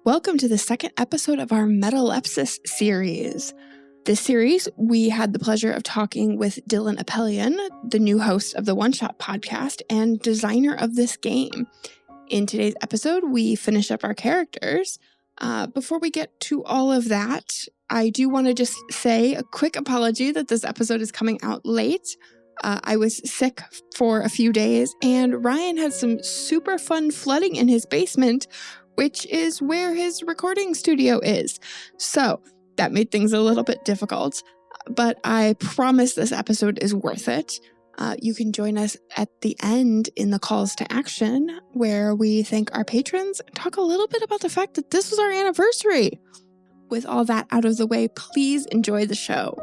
Welcome to the second episode of our Metalepsis series. This series, we had the pleasure of talking with Dillin Apelyan, the new host of the One Shot podcast and designer of this game. In today's episode, we finish up our characters. Before we get to all of that, I do want to just say a quick apology that this episode is coming out late. I was sick for a few days, and Ryan had some super fun flooding in his basement, which is where his recording studio is. So that made things a little bit difficult, but I promise this episode is worth it. You can join us at the end in the calls to action, where we thank our patrons and talk a little bit about the fact that this was our anniversary. With all that out of the way, please enjoy the show.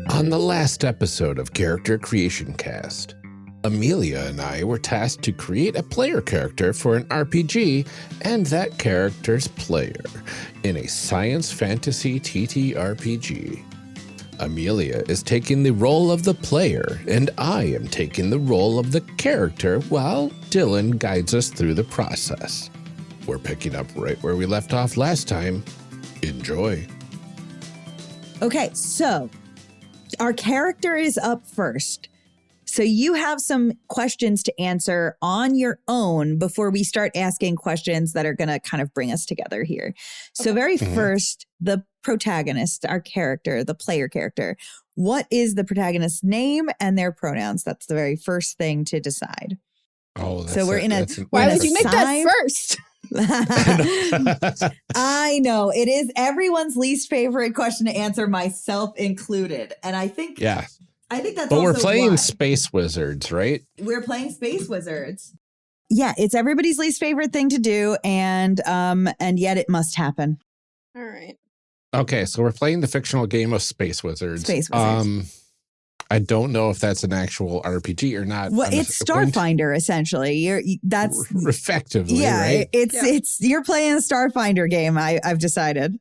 On the last episode of Character Creation Cast, Amelia and I were tasked to create a player character for an RPG and that character's player in a science fantasy TTRPG. Amelia is taking the role of the player, and I am taking the role of the character while Dillin guides us through the process. We're picking up right where we left off last time. Enjoy. Okay, so our character is up first. So you have some questions to answer on your own before we start asking questions that are going to kind of bring us together here. So very first, the protagonist, our character, the player character. What is the protagonist's name and their pronouns? That's the very first thing to decide. Oh, so we're in a. Why would you make that first? I know it is everyone's least favorite question to answer, myself included. And I think, yeah, I think that's. But also we're playing why. Space Wizards, right? We're playing Space Wizards. Yeah, it's everybody's least favorite thing to do, and yet it must happen. All right. Okay, so we're playing the fictional game of Space Wizards. Space Wizards. I don't know if that's an actual RPG or not. Well, it's Starfinder essentially. That's effectively, yeah. Right? It's you're playing a Starfinder game. I've decided.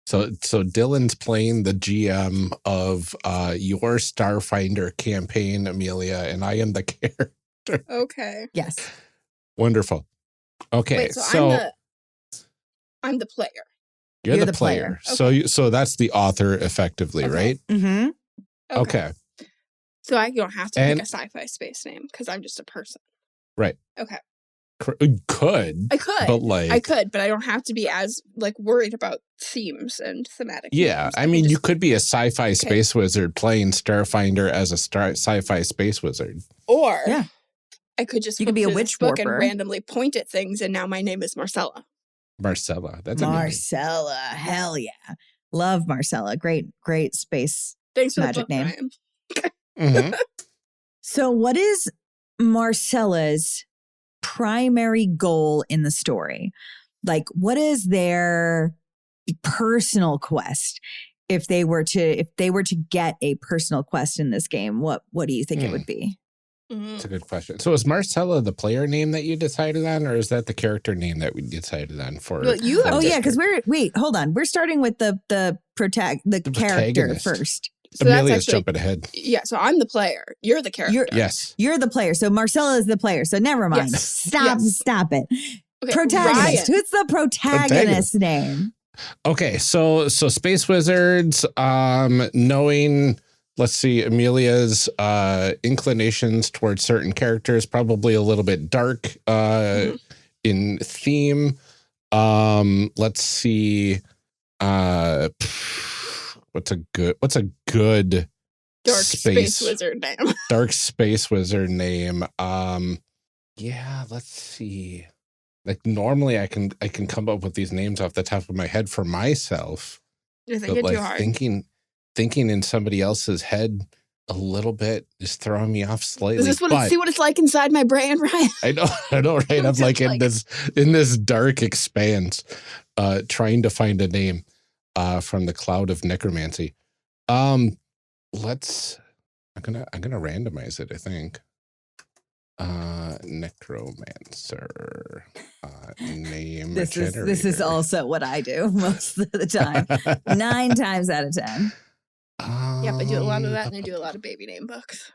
So Dillin's playing the GM of your Starfinder campaign, Amelia, and I am the character. Okay. Yes. Wonderful. Okay, Wait, so I'm the player. You're the player. Okay. So that's the author effectively, right? Mm-hmm. Okay. So I don't have to pick a sci-fi space name because I'm just a person. Right. Okay. I could. But I don't have to be as worried about themes and thematic. Yeah, themes. I mean, you could be a sci-fi space wizard playing Starfinder as a sci-fi space wizard. Or I could just you could be a witch book warper and randomly point at things, and now my name is Marcella. Marcella. That's Marcella. Hell yeah. Love Marcella. Great space Thanks for magic the book, name. Mm-hmm. So what is Marcella's primary goal in the story? What is their personal quest? If they were to get a personal quest in this game, what do you think it would be? That's a good question. So is Marcella the player name that you decided on, or is that the character name that we decided on for? Well, you have because hold on. We're starting with the character first. So Amelia's jumping ahead. Yeah, so I'm the player. You're the character. You're the player. So Marcella is the player. So never mind. Yes. Stop it. Okay, Protagonist. Ryan. Who's the protagonist's name? Okay, so Space Wizards, knowing, let's see, Amelia's inclinations towards certain characters, probably a little bit dark in theme. Let's see. What's a good dark space wizard name? Dark space wizard name. Yeah, let's see. Normally I can come up with these names off the top of my head for myself. You're thinking too hard. Thinking in somebody else's head a little bit, just throwing me off slightly. Is this see what it's like inside my brain, Ryan? I know, right? I'm like in this dark expanse, trying to find a name from the cloud of necromancy. I'm gonna randomize it, I think. Necromancer name this generator. This is also what I do most of the time. 9 times out of 10. Yep, I do a lot of that, and I do a lot of baby name books.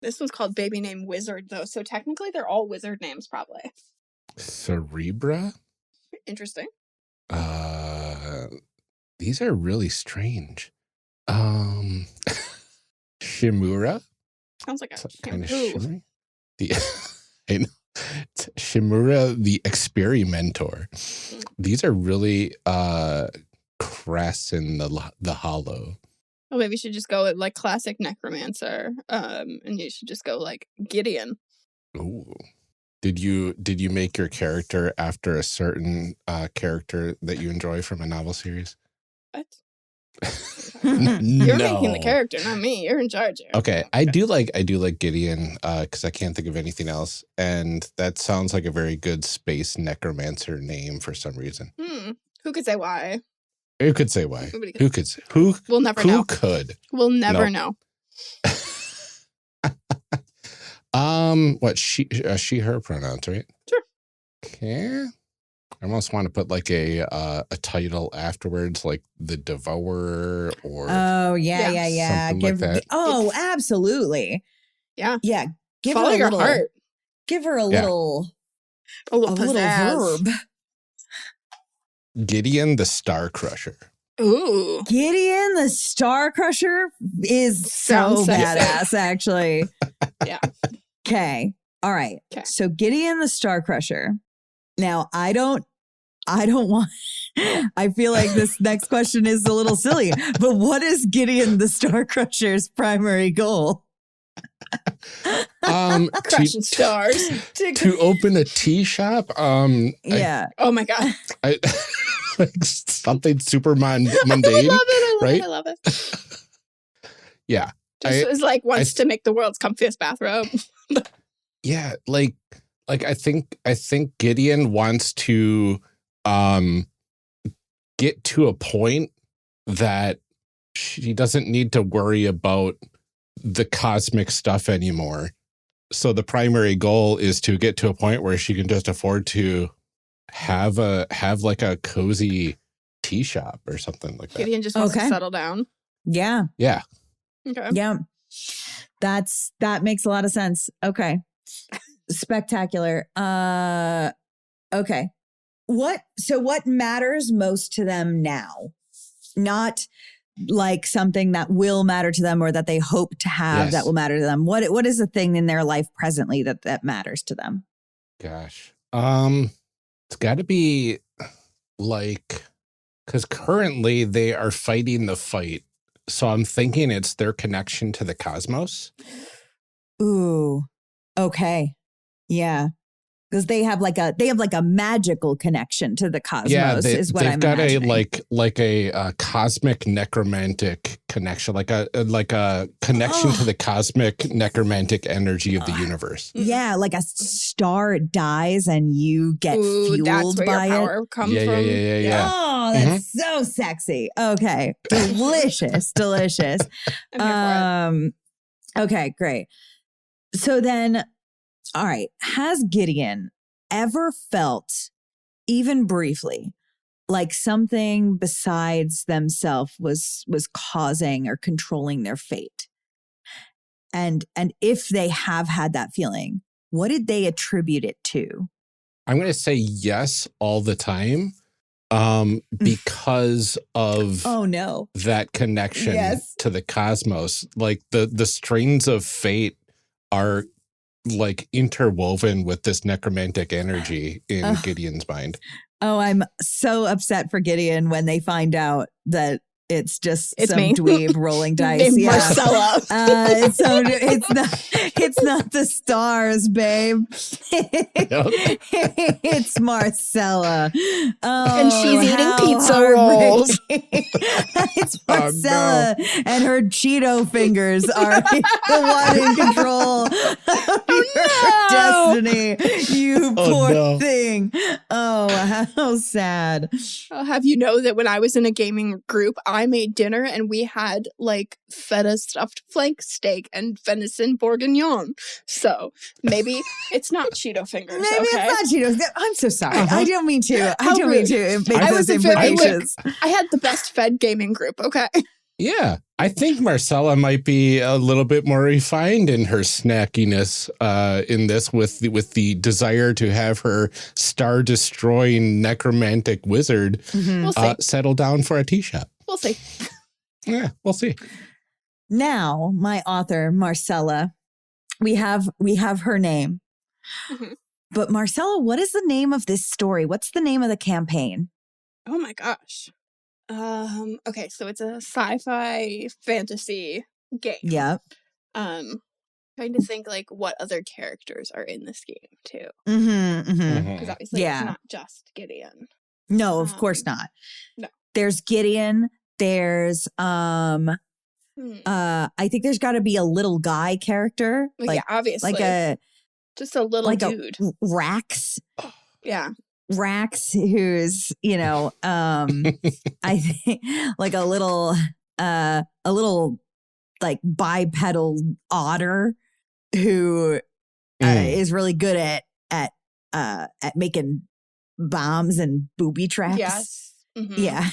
This one's called Baby Name Wizard, though, so technically they're all wizard names, probably. Cerebra? Interesting. These are really strange. Shimura? Sounds like a kind of shampoo. shimmery. I know. It's Shimura the Experimenter. These are really crass in the hollow. Oh, maybe you should just go with like classic necromancer, and you should just go like Gideon. Ooh. Did you make your character after a certain character that you enjoy from a novel series? What? You're making the character, not me. You're in charge here. Okay, I do like Gideon because I can't think of anything else, and that sounds like a very good space necromancer name for some reason. Who could say why? Who could say why? Who could say who? We'll never know. Who could? We'll never know. What she her pronouns, right? Sure. Okay. I almost want to put like a title afterwards, like the Devourer or yeah. Something like that. Oh, absolutely. Yeah. Yeah. Give Follow her a your little heart. Give her a little verb. Gideon the Star Crusher. Ooh. Gideon the Star Crusher is so badass, actually. Yeah. Okay. All right. Okay. So Gideon the Star Crusher. Now, I don't want, I feel like this next question is a little silly, but what is Gideon the Star Crusher's primary goal? Crushing stars. To open a tea shop. Yeah. Oh my God. Like something super mundane. I love it. Yeah. Just like wants to make the world's comfiest bathrobe. Yeah, like I think Gideon wants to get to a point that she doesn't need to worry about the cosmic stuff anymore. So the primary goal is to get to a point where she can just afford to have like a cozy tea shop or something like that. Gideon just wants to settle down. Yeah. Yeah. Okay. Yeah. That makes a lot of sense. Okay. Spectacular. Okay. What matters most to them now? Not like something that will matter to them or that they hope to have that will matter to them. What is the thing in their life presently that matters to them? Gosh. It's got to be like, because currently they are fighting the fight. So I'm thinking it's their connection to the cosmos. Ooh. Okay. Yeah. Because they have like a magical connection to the cosmos, is what I'm imagining. They've got a cosmic necromantic connection, like a connection to the cosmic necromantic energy of the universe. Yeah, like a star dies and you get fueled that's where by your power comes from. Yeah. Oh, that's so sexy. Okay, delicious. Okay, great. So then. All right. Has Gideon ever felt, even briefly, like something besides themselves was causing or controlling their fate? And if they have had that feeling, what did they attribute it to? I'm going to say yes all the time, because of that connection to the cosmos. Like the strings of fate are like interwoven with this necromantic energy in Gideon's mind. Oh, I'm so upset for Gideon when they find out that it's some me. dweeb rolling dice. Marcella. So it's It's not the stars, babe. It's Marcella. Oh, And she's eating how pizza heartbreaking. rolls. It's Marcella and her Cheeto fingers are the one in control of your destiny. You poor thing. Oh, how sad. I'll have you know that when I was in a gaming group, I made dinner and we had like feta stuffed flank steak and venison bourguignon. So maybe it's not Cheeto fingers. Maybe okay? it's not Cheetos. I'm so sorry. I don't mean to. I don't mean to make I those was implications. I had the best fed gaming group. Okay. Yeah, I think Marcella might be a little bit more refined in her snackiness in this with the desire to have her star-destroying necromantic wizard We'll see. settle down for a tea shop. We'll see. Yeah, we'll see. Now, my author, Marcella, we have her name. Mhm. But Marcella, what is the name of this story? What's the name of the campaign? Oh my gosh. Okay, so it's a sci-fi fantasy game. Yep. Trying to think like what other characters are in this game too. Because obviously Yeah. it's not just Gideon. No, of course not. No. There's Gideon. There's I think there's got to be a little guy character, Well, yeah, obviously. like just a little dude. a Rax. Yeah. Rax, who's, I think like a little like bipedal otter who is really good at making bombs and booby traps. Yes. Mhm. Yeah.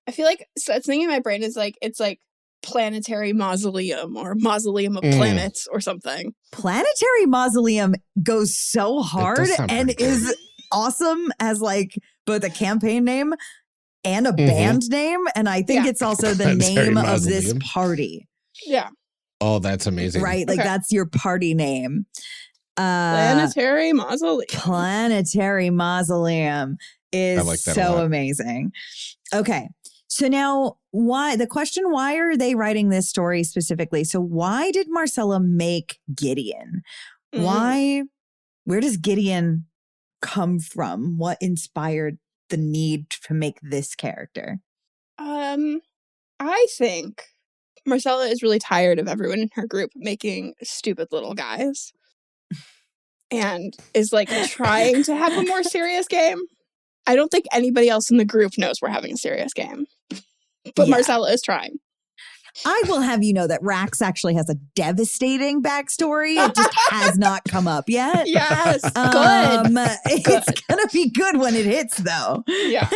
I feel like so it's thinking in my brain is like it's like planetary mausoleum or mausoleum of planets or something. Planetary Mausoleum goes so hard and is awesome as like both a campaign name and a band name. And I think it's also the name of this party. Yeah. Oh, that's amazing. Right? Like that's your party name. Planetary Mausoleum. Planetary Mausoleum is like that so amazing. Okay. So now why are they writing this story specifically? So why did Marcella make Gideon? Where does Gideon come from? What inspired the need to make this character? I think Marcella is really tired of everyone in her group making stupid little guys and is like trying to have a more serious game. I don't think anybody else in the group knows we're having a serious game. But Marcella is trying. I will have you know that Rax actually has a devastating backstory. It just has not come up yet. Yes. Good. It's going to be good when it hits, though. Yeah.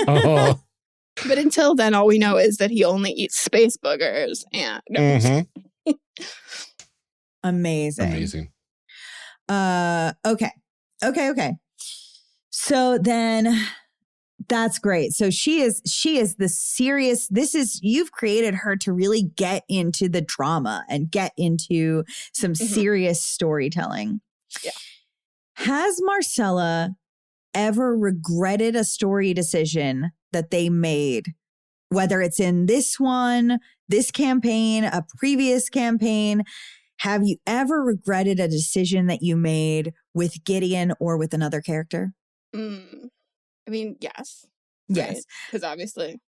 But until then, all we know is that he only eats space boogers. And Amazing. Okay. So then that's great. So she is the serious, you've created her to really get into the drama and get into some serious storytelling. Yeah. Has Marcella ever regretted a story decision that they made, whether it's in this one, this campaign, a previous campaign? Have you ever regretted a decision that you made with Gideon or with another character? I mean, yes. Yes. Because obviously.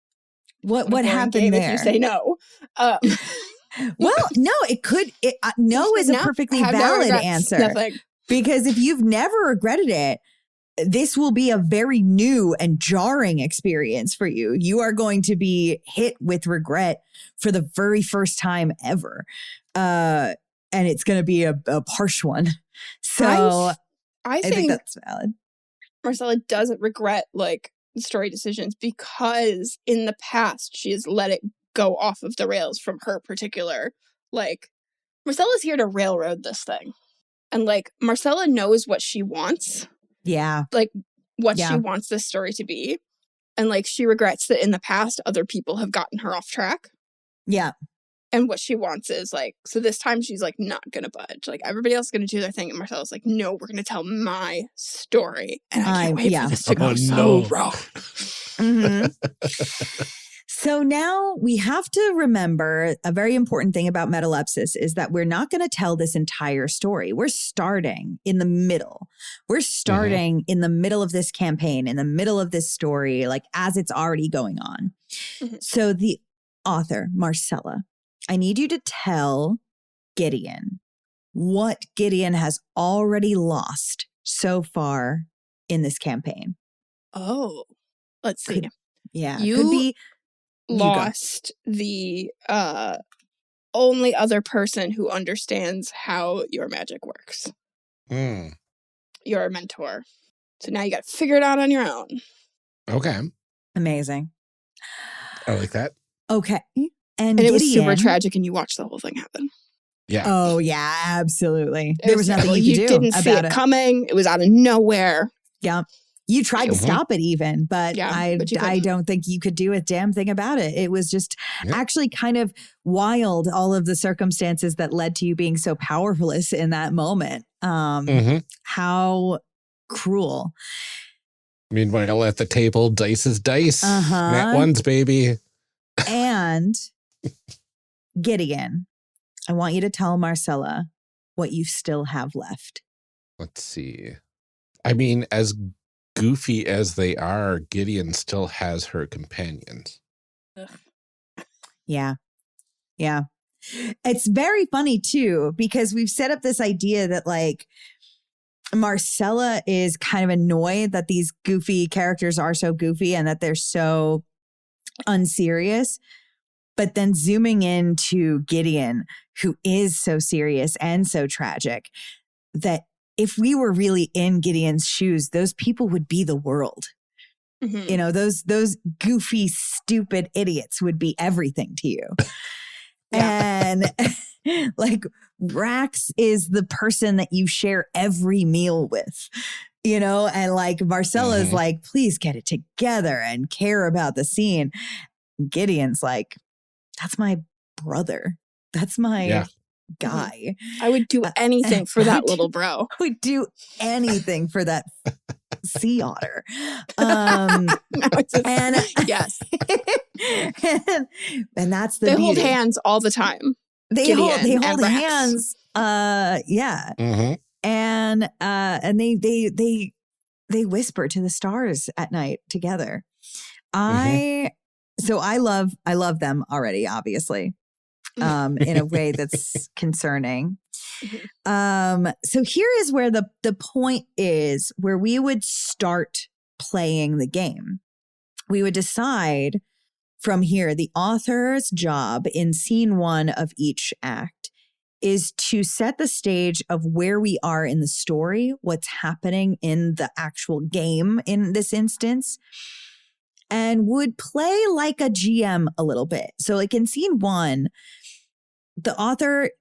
What happened there? If you say no. Well, no, it could. No is a perfectly valid answer. Nothing. Because if you've never regretted it, this will be a very new and jarring experience for you. You are going to be hit with regret for the very first time ever. And it's going to be a harsh one. So I think that's valid. Marcella doesn't regret like story decisions because in the past she has let it go off of the rails from her particular, like, Marcella's here to railroad this thing. And like Marcella knows what she wants. Yeah. Like what she wants this story to be. And like she regrets that in the past other people have gotten her off track. Yeah. And what she wants is like, so this time she's like not gonna budge. Like everybody else is gonna do their thing, and Marcella's like, no, we're gonna tell my story. And I can't wait for this to go so wrong. So now we have to remember a very important thing about Metalepsis is that we're not going to tell this entire story. We're starting in the middle. We're starting in the middle of this campaign, in the middle of this story, like as it's already going on. So the author, Marcella, I need you to tell Gideon what Gideon has already lost so far in this campaign. Oh, let's see. Could be lost the only other person who understands how your magic works. Your mentor. So now you got to figure it out on your own. Okay. Amazing. I like that. Okay. And it was super tragic, and you watched the whole thing happen. Yeah. Oh, yeah, absolutely. There was nothing you could do didn't see it coming. It was out of nowhere. Yeah. You tried to stop it even, but I don't think you could do a damn thing about it. It was just actually kind of wild, all of the circumstances that led to you being so powerless in that moment. How cruel. Meanwhile, at the table, dice is dice. Nat ones, baby. And Gideon, I want you to tell Marcella what you still have left. Let's see. I mean, as goofy as they are, Gideon still has her companions. Yeah. Yeah. It's very funny too, because we've set up this idea that like Marcella is kind of annoyed that these goofy characters are so goofy and that they're so unserious. But then zooming into Gideon, who is so serious and so tragic, that if we were really in Gideon's shoes, those people would be the world. You know, those goofy, stupid idiots would be everything to you. And like Rax is the person that you share every meal with, you know, and like Marcella's like, please get it together and care about the scene. Gideon's like, that's my brother. That's my guy. I would do anything for that little bro. I would do anything for that sea otter. Yes. And that's the They beauty. hold hands all the time. They hold hands. Yeah. And they whisper to the stars at night together. So I love them already, obviously, in a way that's concerning. So here is where the point is where we would start playing the game. We would decide from here, the author's job in scene 1 of each act is to set the stage of where we are in the story, what's happening in the actual game in this instance, and would play like a GM a little bit. So like in scene 1, the author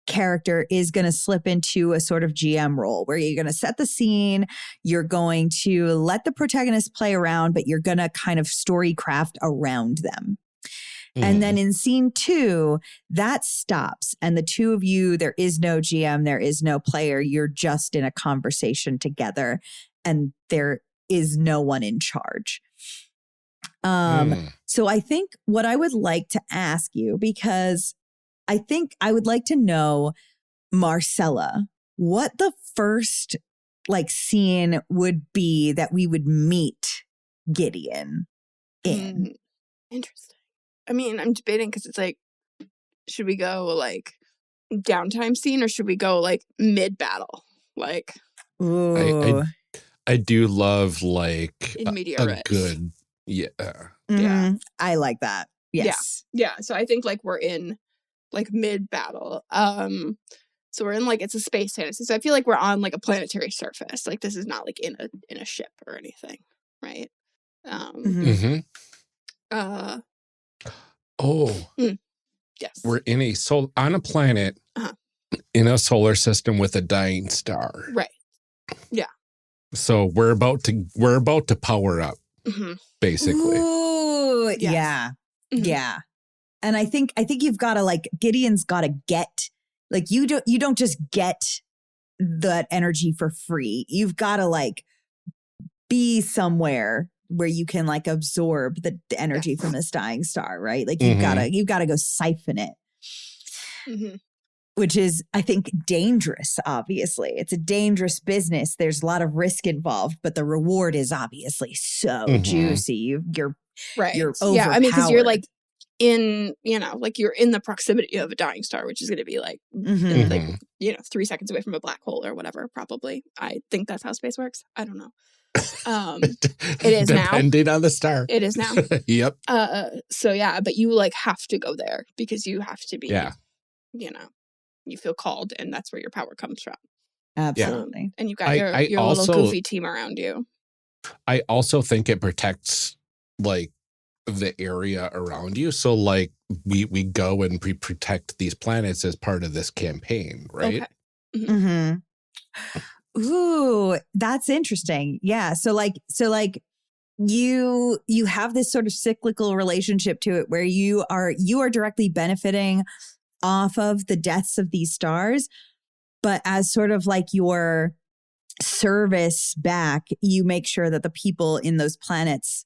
character is going to slip into a sort of GM role where you're going to set the scene, you're going to let the protagonist play around, but you're going to kind of story craft around them. And then in scene 2, that stops. And the two of you, there is no GM, there is no player. You're just in a conversation together and there is no one in charge. So I think what I would like to ask you, because I think I would like to know, Marcella, what the first like scene would be that we would meet Gideon in. Interesting. I mean, I'm debating because it's like, should we go like downtime scene or should we go like mid-battle? Like, I do love like in media res. Good, I like that. Yes. Yeah. So I think like we're in like mid-battle. So we're in like, it's a space fantasy. So I feel like we're on like a planetary surface. Like this is not like in a ship or anything, right? Yes. We're in on a planet in a solar system with a dying star. Right. Yeah. So we're about to power up, basically. Ooh, yes. Yeah. And I think you've got to like, Gideon's got to get, like, you don't just get that energy for free. You've got to like be somewhere where you can like absorb the energy from this dying star, right? Like you've gotta go siphon it. Mm-hmm. Which is, I think, dangerous, obviously. It's a dangerous business. There's a lot of risk involved, but the reward is obviously so juicy. You're overpowered. Yeah, I mean, because you're like in, like you're in the proximity of a dying star, which is going to be like, 3 seconds away from a black hole or whatever, probably. I think that's how space works. I don't know. It is now. Depending on the star. It is now. Yep. So yeah, but you like have to go there because you have to be, you feel called, and that's where your power comes from. Absolutely. And you've got your little goofy team around you. I also think it protects like the area around you. So like we go and we protect these planets as part of this campaign, right? Okay. Mm-hmm. Ooh, that's interesting. Yeah. So like you have this sort of cyclical relationship to it where you are directly benefiting off of the deaths of these stars, but as sort of like your service back, you make sure that the people in those planets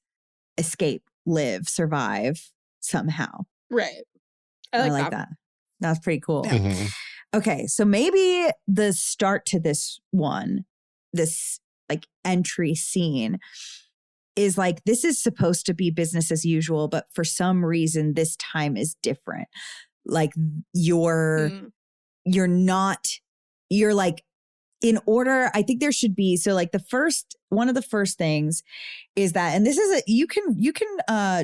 escape, live, survive somehow. Right. I like that. That's pretty cool. Yeah. Mm-hmm. Okay, so maybe the start to this like entry scene is like, this is supposed to be business as usual, but for some reason this time is different. Like you're like in order. I think there should be, so like one of the first things is that, and this is you can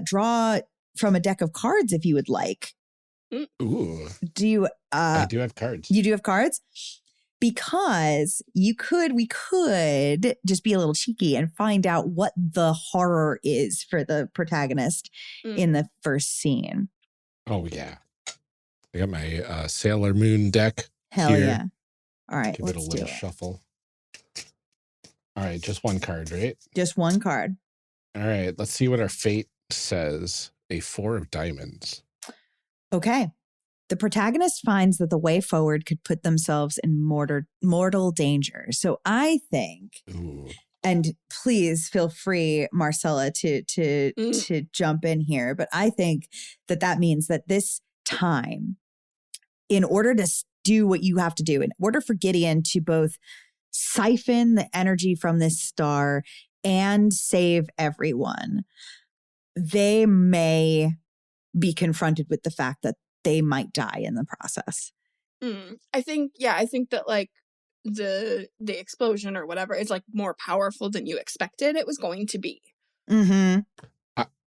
draw from a deck of cards if you would like. Ooh. Do you? I do have cards. You do have cards? Because we could just be a little cheeky and find out what the horror is for the protagonist in the first scene. Oh yeah. I got my Sailor Moon deck. Hell here. yeah. All right, Give it a little shuffle. All right, just one card, right? Just one card. All right, let's see what our fate says. A 4 of diamonds. Okay. The protagonist finds that the way forward could put themselves in mortal danger. So I think, and please feel free, Marcella, to jump in here, but I think that means that this time, in order to do what you have to do, in order for Gideon to both siphon the energy from this star and save everyone, they may be confronted with the fact that they might die in the process. I think that like the explosion or whatever is like more powerful than you expected it was going to be. Mm-hmm.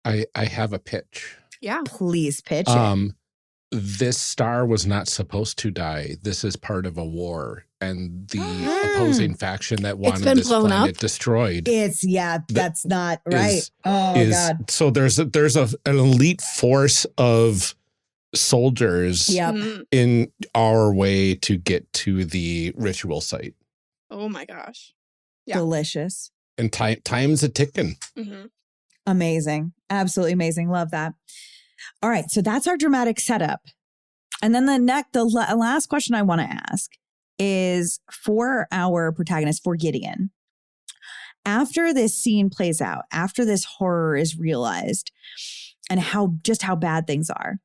I have a pitch. Yeah. Please pitch it. This star was not supposed to die. This is part of a war, and the opposing faction that wanted this planet destroyed. That's not right. God. So there's an elite force of soldiers in our way to get to the ritual site. Oh my gosh. Yeah. Delicious. And time's a ticking. Mm-hmm. Amazing. Absolutely amazing. Love that. All right. So that's our dramatic setup. And then the last question I want to ask is for our protagonist, for Gideon. After this scene plays out, after this horror is realized and how bad things are,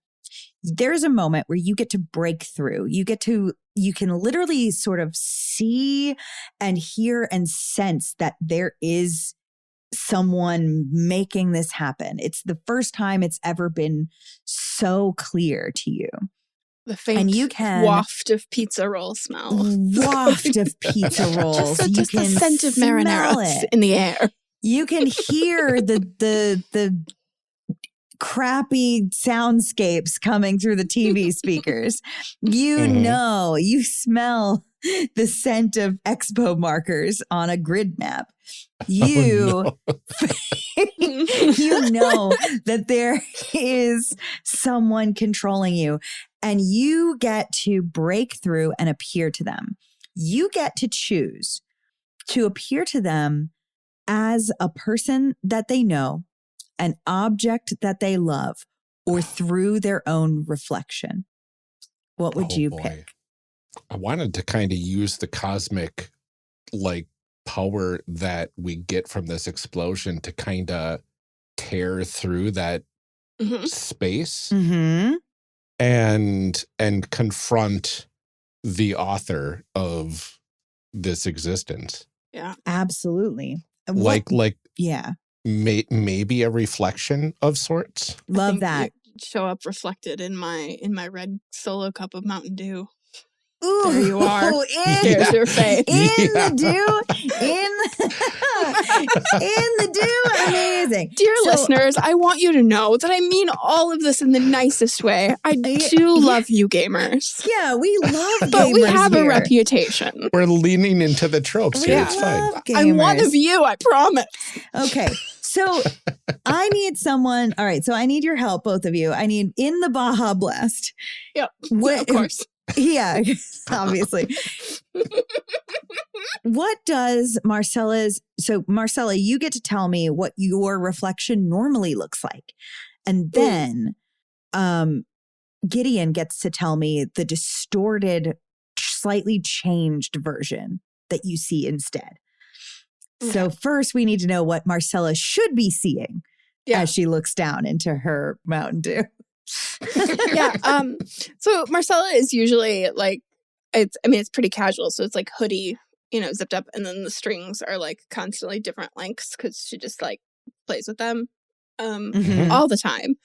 there's a moment where you get to break through. You can literally sort of see and hear and sense that there is someone making this happen. It's the first time it's ever been so clear to you. The faint waft of pizza roll smell. Waft of pizza rolls. Just the scent of marinara in the air. You can hear the crappy soundscapes coming through the TV speakers. You smell the scent of expo markers on a grid map. You know that there is someone controlling you, and you get to break through and appear to them. You get to choose to appear to them as a person that they know, an object that they love, or through their own reflection. What would you pick? I wanted to kind of use the cosmic, like, power that we get from this explosion to kind of tear through that space and confront the author of this existence. Yeah, absolutely. yeah, maybe a reflection of sorts. Love that. Show up reflected in my red Solo cup of Mountain Dew. Ooh, there you are. There's your face. The dew. In the dew. Amazing. Dear listeners, I want you to know that I mean all of this in the nicest way. I do love you gamers. Yeah, we love gamers. But we have here. a reputation. We're leaning into the tropes here. It's fine. Gamers. I'm one of you, I promise. Okay. So I need someone. All right. So I need your help, both of you. I need in the Baja Blast. Yep. Of course. Yeah, obviously. What does Marcella's... So, Marcella, you get to tell me what your reflection normally looks like. And then Gideon gets to tell me the distorted, slightly changed version that you see instead. Okay. So first, we need to know what Marcella should be seeing as she looks down into her Mountain Dew. So Marcella is usually like, it's pretty casual. So it's like hoodie, zipped up. And then the strings are like constantly different lengths because she just like plays with them all the time.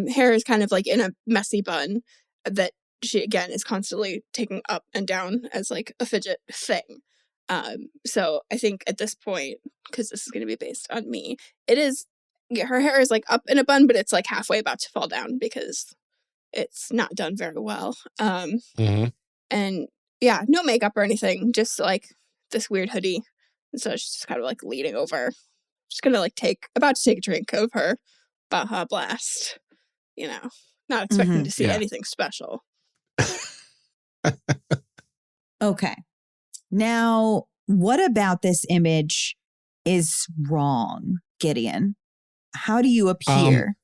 Hair is kind of like in a messy bun that she, again, is constantly taking up and down as like a fidget thing. So I think at this point, because this is going to be based on me, her hair is like up in a bun, but it's like halfway about to fall down because it's not done very well. And yeah, no makeup or anything, just like this weird hoodie. And so she's just kind of like leaning over. She's going to like about to take a drink of her Baja Blast, not expecting to see anything special. Okay. Now, what about this image is wrong, Gideon? How do you appear?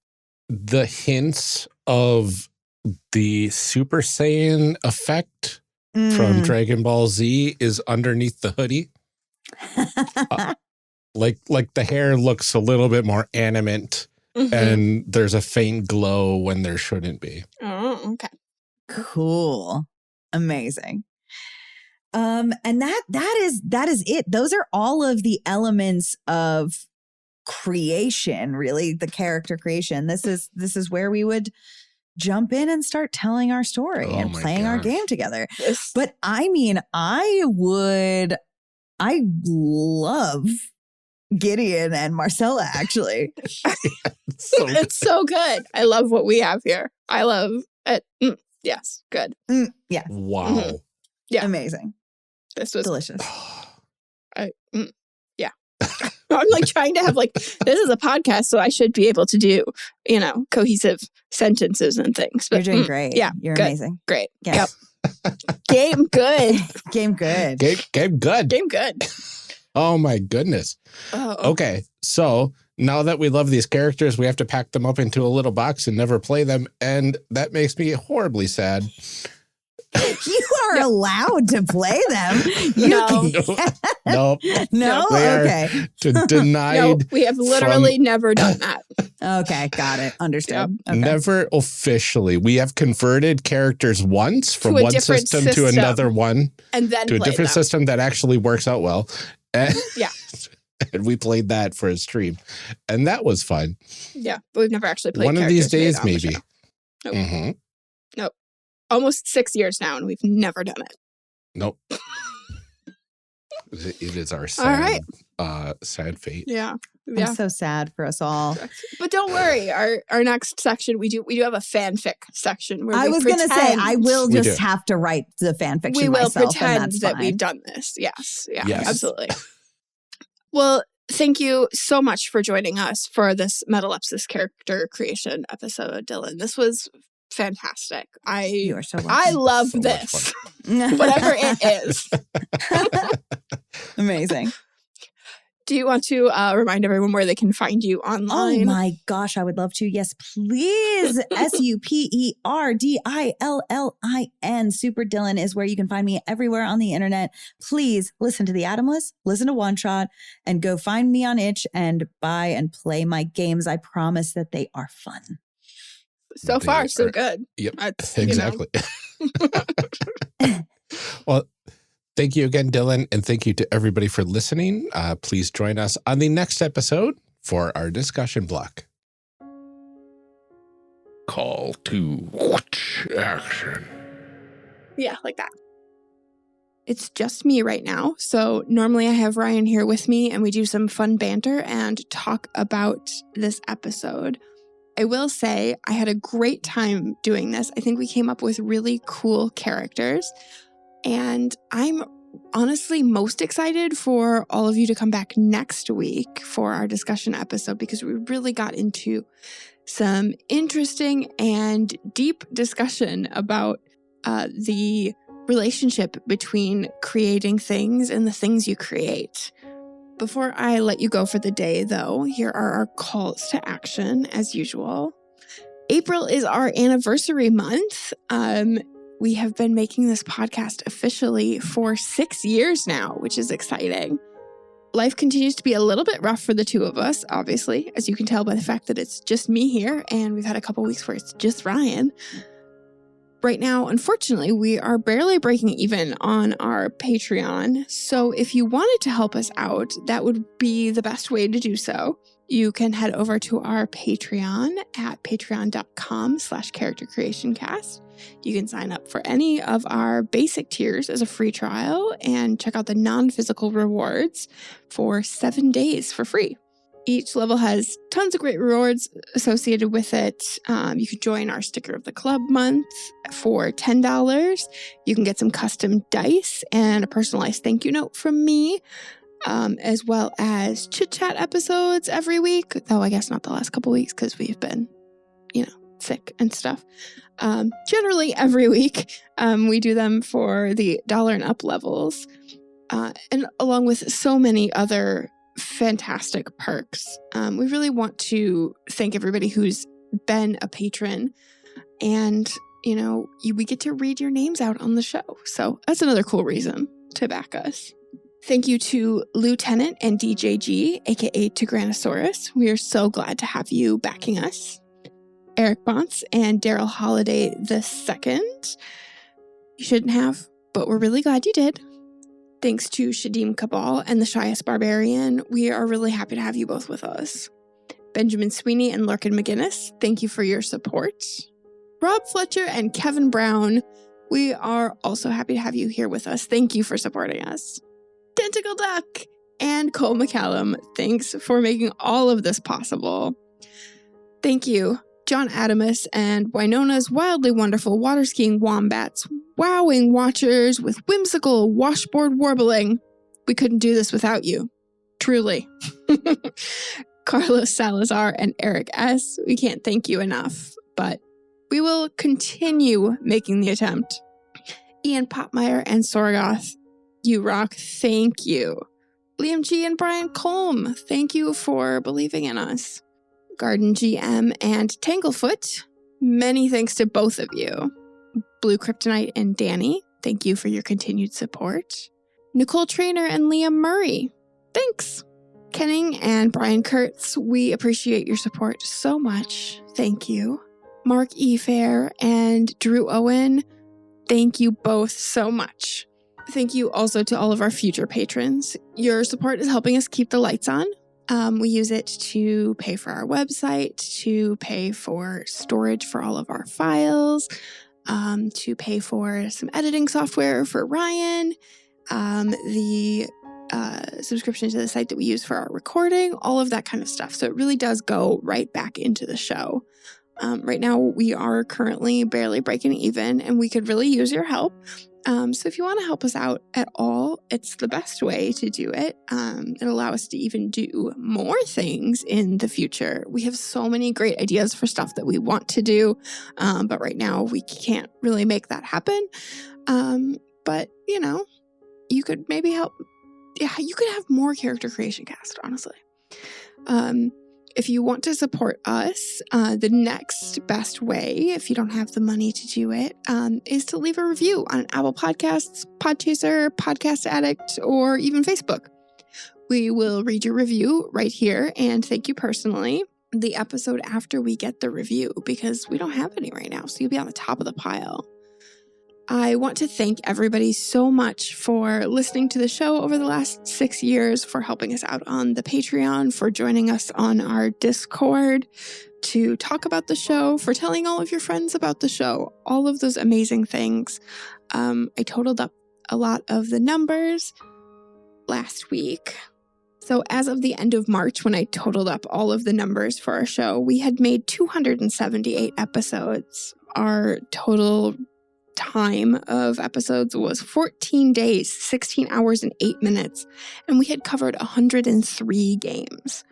The hints of the Super Saiyan effect from Dragon Ball Z is underneath the hoodie. Like the hair looks a little bit more animate and there's a faint glow when there shouldn't be. Oh, okay. Cool. Amazing. And that is it. Those are all of the elements of creation, really, the character creation. This is where we would jump in and start telling our story and playing our game together. Yes. But I mean, I love Gideon and Marcella, actually. It's so good. I love what we have here. I love it. Yes, good. Yeah. Wow. Yeah. Amazing. This was delicious. Yeah. I'm like trying to have this is a podcast, so I should be able to do, cohesive sentences and things. But, you're doing great. Yeah. You're good. amazing. Great. Yes. Yep. Game good. Game good. Game good. Game good. Oh my goodness. Oh. Okay. So now that we love these characters, we have to pack them up into a little box and never play them. And that makes me horribly sad. You are allowed to play them. Nope. No? Okay. Denied. No, we have literally never done that. Okay, got it. Understood. Yep. Okay. Never officially. We have converted characters once from one system to another one. And then to a different system that actually works out well. And, and we played that for a stream. And that was fun. Yeah, but we've never actually played one of these days, maybe. Nope. Nope. Almost 6 years now, and we've never done it. Nope. It is our sad, sad fate. Yeah. I'm so sad for us all. But don't worry, our next section we do have a fanfic section where I was going to say I will just have to write the fanfiction. We will pretend that we've done this. Yes. Yeah. Yes. Absolutely. Well, thank you so much for joining us for this Metalepsis character creation episode, Dillin. This was fantastic. You are so welcome. I love this. Whatever it is. Amazing. Do you want to remind everyone where they can find you online? Oh my gosh, I would love to. Yes, please. SUPERDILLIN. Super Dillin is where you can find me everywhere on the internet. Please listen to the Atom List, listen to One Shot, and go find me on itch and buy and play my games. I promise that they are fun. So far, so good. Yep, That's, exactly. Well, thank you again, Dillin, and thank you to everybody for listening. Please join us on the next episode for our discussion block. Call to action. Yeah, like that. It's just me right now. So normally I have Ryan here with me and we do some fun banter and talk about this episode. I will say I had a great time doing this. I think we came up with really cool characters. And I'm honestly most excited for all of you to come back next week for our discussion episode because we really got into some interesting and deep discussion about the relationship between creating things and the things you create. Before I let you go for the day, though, here are our calls to action as usual. April is our anniversary month. We have been making this podcast officially for 6 years now, which is exciting. Life continues to be a little bit rough for the two of us, obviously, as you can tell by the fact that it's just me here, and we've had a couple weeks where it's just Ryan. Right now, unfortunately, we are barely breaking even on our Patreon, so if you wanted to help us out, that would be the best way to do so. You can head over to our Patreon at patreon.com/charactercreationcast. You can sign up for any of our basic tiers as a free trial and check out the non-physical rewards for 7 days for free. Each level has tons of great rewards associated with it. You can join our Sticker of the Club month for $10. You can get some custom dice and a personalized thank you note from me, as well as chit-chat episodes every week. Though I guess not the last couple weeks because we've been, sick and stuff. Generally every week, we do them for the $1 and up levels, and along with so many other fantastic perks. We really want to thank everybody who's been a patron, and we get to read your names out on the show. So that's another cool reason to back us. Thank you to Lieutenant and DJG, aka Tyrannosaurus. We are so glad to have you backing us. Eric Bontz and Daryl Holiday II. You shouldn't have, but we're really glad you did. Thanks to Shadim Cabal and the Shyest Barbarian. We are really happy to have you both with us. Benjamin Sweeney and Lurkin McGinnis, thank you for your support. Rob Fletcher and Kevin Brown, we are also happy to have you here with us. Thank you for supporting us. Tentacle Duck and Cole McCallum, thanks for making all of this possible. Thank you, John Adamus and Winona's wildly wonderful water skiing wombats, wowing watchers with whimsical washboard warbling. We couldn't do this without you. Truly. Carlos Salazar and Eric S., we can't thank you enough, but we will continue making the attempt. Ian Popmeyer and Sorgoth, you rock, thank you. Liam G. and Brian Colm, thank you for believing in us. Garden GM and Tanglefoot, many thanks to both of you. Blue Kryptonite and Danny, thank you for your continued support. Nicole Trainer and Liam Murray, thanks. Kenning and Brian Kurtz, we appreciate your support so much. Thank you. Mark E. Fair and Drew Owen, thank you both so much. Thank you also to all of our future patrons. Your support is helping us keep the lights on. We use it to pay for our website, to pay for storage for all of our files, to pay for some editing software for Ryan, the subscription to the site that we use for our recording, all of that kind of stuff. So it really does go right back into the show. Right now, we are currently barely breaking even, and we could really use your help. So if you want to help us out at all, it's the best way to do it. It'll allow us to even do more things in the future. We have so many great ideas for stuff that we want to do, but right now we can't really make that happen. But, you could maybe help you could have more Character Creation Cast, honestly. If you want to support us, the next best way, if you don't have the money to do it, is to leave a review on Apple Podcasts, Podchaser, Podcast Addict, or even Facebook. We will read your review right here and thank you personally the episode after we get the review, because we don't have any right now, so you'll be on the top of the pile. I want to thank everybody so much for listening to the show over the last 6 years, for helping us out on the Patreon, for joining us on our Discord to talk about the show, for telling all of your friends about the show, all of those amazing things. I totaled up a lot of the numbers last week. So as of the end of March, when I totaled up all of the numbers for our show, we had made 278 episodes. Our total time of episodes was 14 days, 16 hours, and 8 minutes, and we had covered 103 games.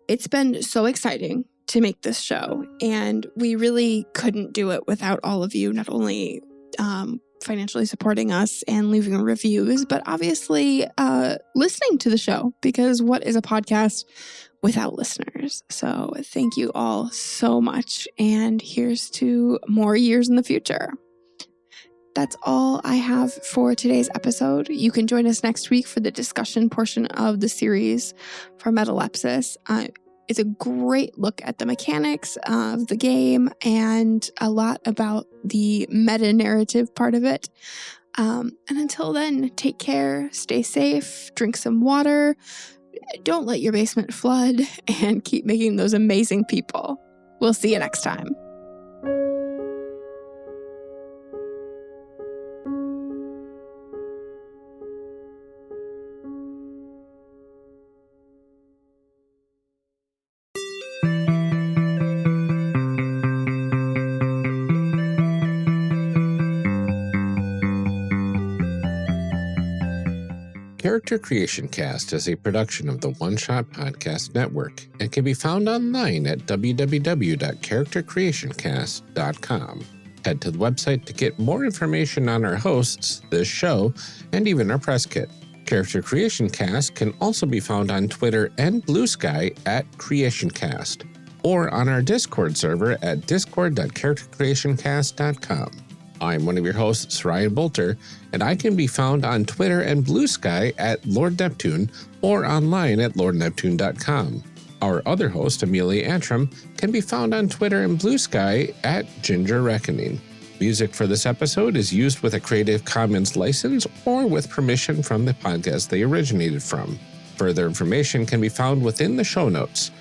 It's been so exciting to make this show, and we really couldn't do it without all of you, not only financially supporting us and leaving reviews, but obviously listening to the show, because what is a podcast without listeners? So thank you all so much, and here's to more years in the future. That's all I have for today's episode. You can join us next week for the discussion portion of the series for Metalepsis. It's a great look at the mechanics of the game and a lot about the meta-narrative part of it. And until then, take care, stay safe, drink some water, don't let your basement flood, and keep making those amazing people. We'll see you next time. Character Creation Cast is a production of the One Shot Podcast Network and can be found online at www.charactercreationcast.com. Head to the website to get more information on our hosts, this show, and even our press kit. Character Creation Cast can also be found on Twitter and Blue Sky at CreationCast, or on our Discord server at discord.charactercreationcast.com. I'm one of your hosts, Ryan Bolter, and I can be found on Twitter and Blue Sky at Lord Neptune or online at lordneptune.com. Our other host, Amelia Antrim, can be found on Twitter and Blue Sky at Ginger Reckoning. Music for this episode is used with a Creative Commons license or with permission from the podcast they originated from. Further information can be found within the show notes.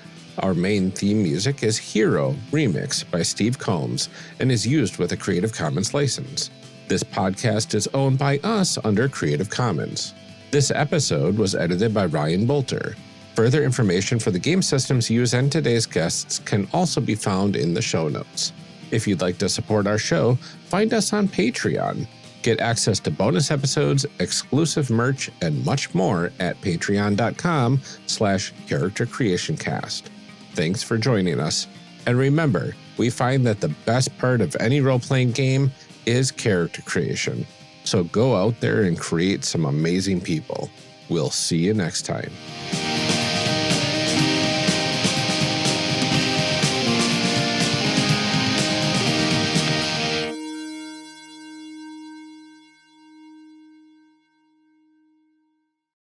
Our main theme music is Hero Remix by Steve Combs and is used with a Creative Commons license. This podcast is owned by us under Creative Commons. This episode was edited by Ryan Bolter. Further information for the game systems used and today's guests can also be found in the show notes. If you'd like to support our show, find us on Patreon. Get access to bonus episodes, exclusive merch, and much more at patreon.com/charactercreationcast. Thanks for joining us. And remember, we find that the best part of any role-playing game is character creation. So go out there and create some amazing people. We'll see you next time.